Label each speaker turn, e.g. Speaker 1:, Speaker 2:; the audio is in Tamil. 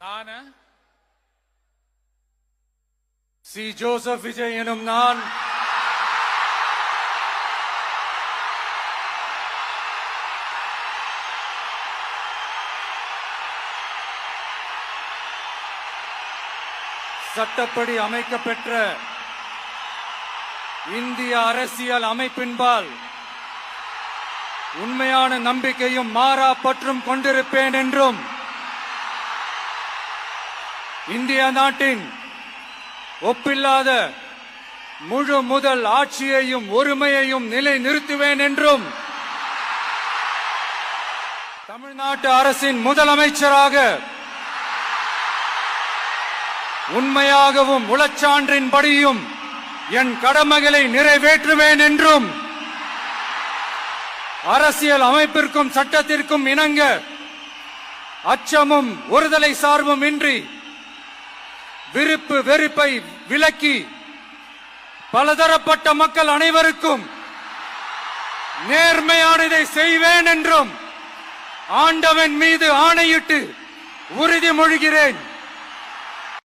Speaker 1: நான் சி. ஜோசப் விஜய் எனும் நான் சட்டப்படி அமைக்கப்பெற்ற இந்திய அரசியல் அமைப்பின்பால் உண்மையான நம்பிக்கையும் மாறா பற்றும் கொண்டிருப்பேன் என்றும் இந்திய நாட்டின் ஒப்பில்லாத முழு முதல் ஆட்சியையும் ஒருமையையும் நிலை நிறுத்துவேன் என்றும் தமிழ்நாட்டு அரசின் முதலமைச்சராக உண்மையாகவும் உளச்சான்றின்படியும் என் கடமைகளை நிறைவேற்றுவேன் என்றும் அரசியல் அமைப்பிற்கும் சட்டத்திற்கும் இணங்க அச்சமும் ஒருதலை சார்பும் இன்றி விருப்பு வெறுப்பை விலக்கி பலதரப்பட்ட மக்கள் அனைவருக்கும் நேர்மையானதை செய்வேன் என்றும் ஆண்டவன் மீது ஆணையிட்டு உறுதிமொழிகிறேன்.